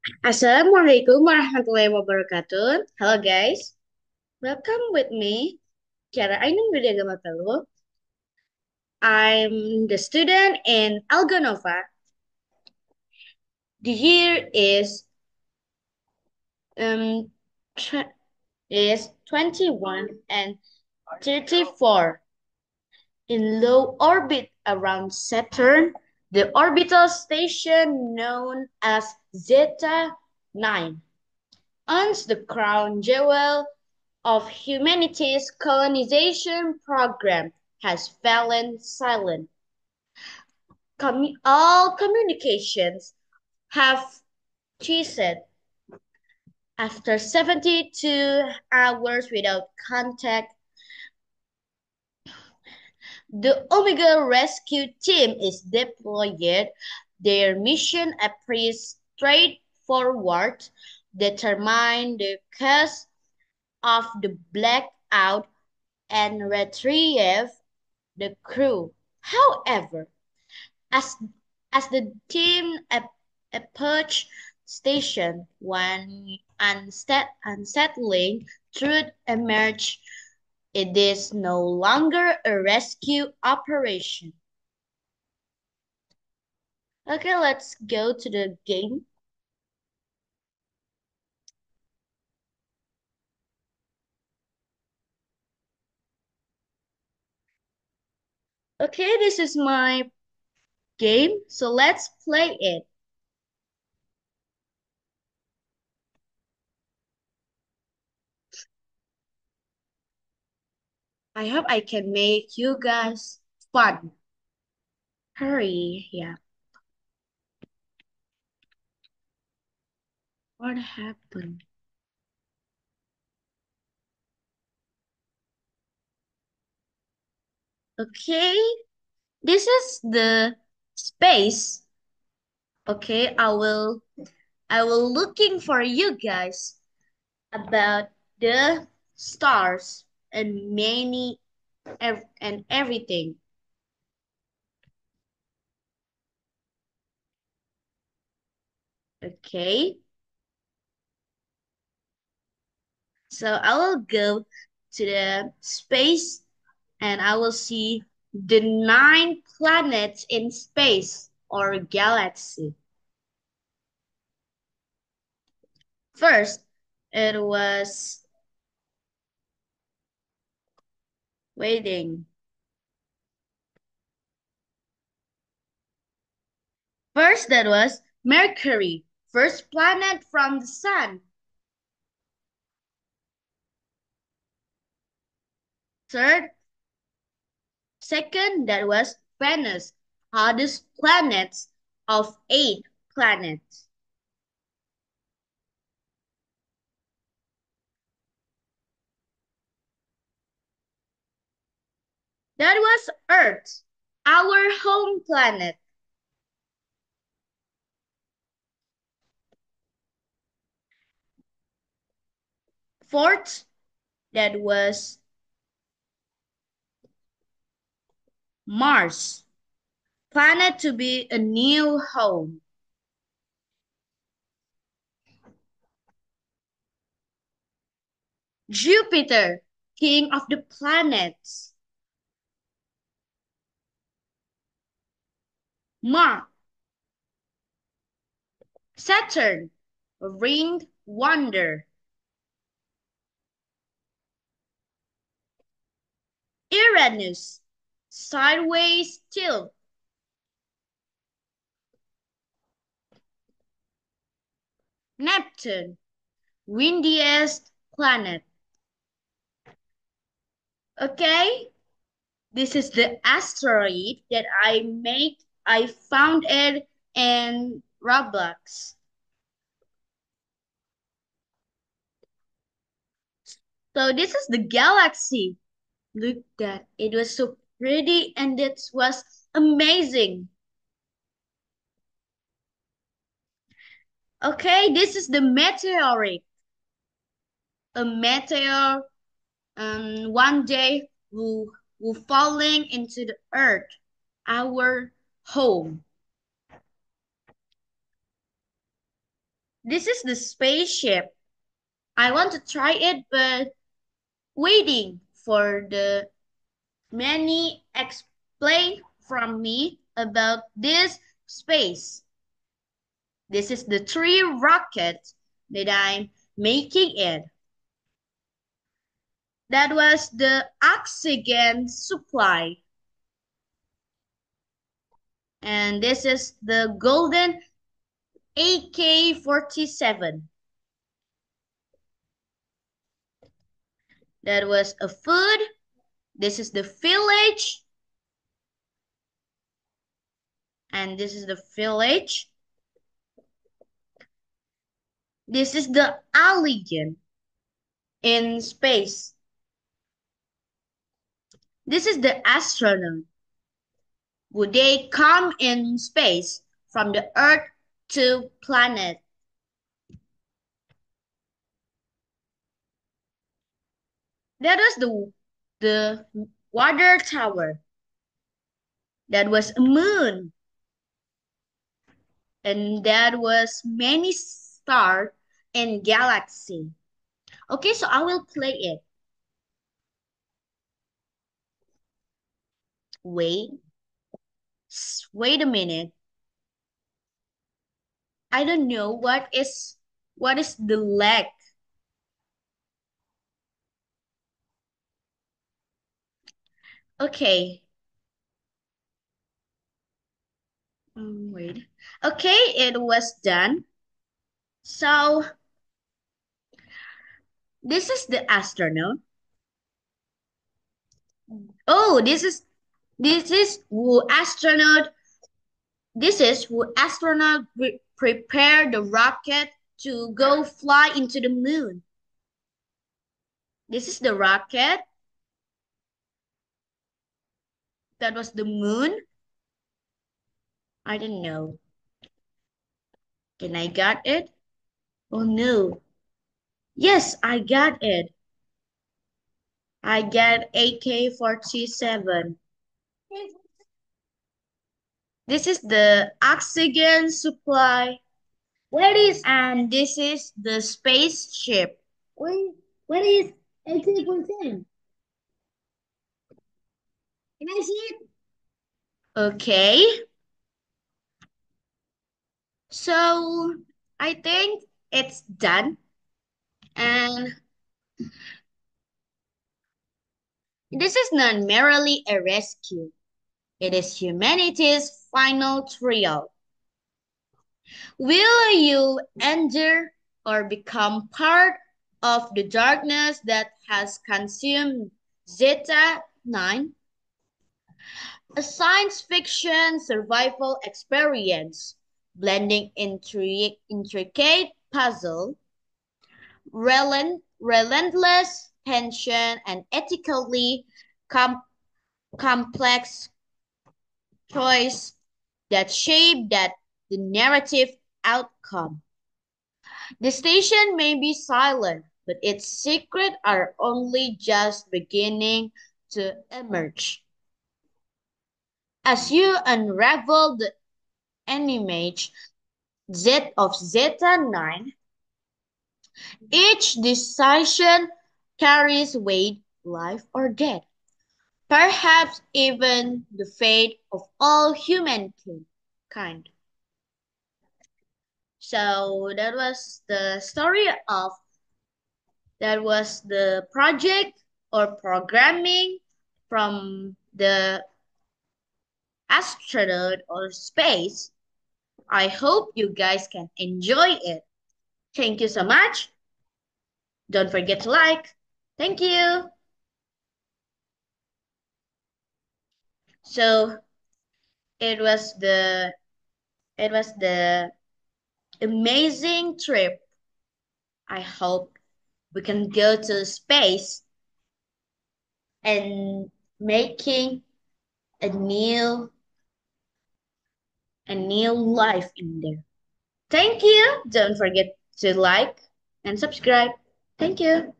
Assalamualaikum warahmatullahi wabarakatuh. Hello guys, welcome with me. Cara Ainun Widyagama Telu. I'm the student in Algonova. The year um tw- is 21 and 34 in low orbit around Saturn. The orbital station known as Zeta 9 owns the crown jewel of humanity's colonization program has fallen silent. All communications have ceased after 72 hours without contact. The Omega rescue team is deployed. Their mission appears straightforward: determine the cause of the blackout and retrieve the crew. However, as as the team approached station, one unsettling truth emerged: it is no longer a rescue operation. Okay, let's go to the game. Okay, this is my game, so let's play it. I hope I can make you guys fun. Hurry, yeah. What happened? Okay, this is the space. Okay, I will looking for you guys about the stars and and everything. Okay, so I will go to the space and I will see the 9 planets in space or galaxy. First, it was waiting. First, that was Mercury, first planet from the sun. Third, second, that was Venus, hottest planets of 8 planets. That was Earth, our home planet. Fourth, that was Mars, planet to be a new home. Jupiter, king of the planets. Mars, Saturn, a ringed wonder. Uranus, sideways tilt. Neptune, windiest planet. Okay, this is the asteroid that I made. I found it in Roblox. So this is the galaxy. Look that. It was so pretty and it was amazing. Okay, this is the meteoric. A meteor one day will falling into the earth, our home. This is the spaceship. I want to try it, but waiting for the many explain from me about this space. This is the three rocket that I'm making it. That was the oxygen supply. And this is the golden AK-47. That was a food. This is the village. And this is the village. This is the alien in space. This is the astronaut. Would they come in space from the Earth to planet? That was the water tower. That was a moon. And that was many stars in galaxy. Okay, so I will play it. Wait, wait a minute. I don't know what is the leg. Okay. Wait. Okay, it was done. So this is the astronaut. Oh, this is who astronaut. This is who astronaut prepare the rocket to go fly into the moon. This is the rocket. That was the moon. I don't know. Can I got it? Oh no. Yes, I got it. I get AK-47. This is the oxygen supply. Where is and this is the spaceship. Where, where is AK-47? Can I see it? Okay. So I think it's done. And this is not merely a rescue. It is humanity's final trial. Will you endure or become part of the darkness that has consumed Zeta 9? A science fiction survival experience blending intricate puzzle, relentless tension, and ethically com- complex choice that shape that the narrative outcome. The station may be silent, but its secrets are only just beginning to emerge. As you unravel the enigma Z of Zeta 9, each decision carries weight, life or death, perhaps even the fate of all humankind. So that was the project or programming from the astronaut or space. I hope you guys can enjoy it. Thank you so much. Don't forget to like. Thank you. So it was the it was the amazing trip. I hope we can go to space and making a new a new life in there. Thank you. Don't forget to like and subscribe. Thank you.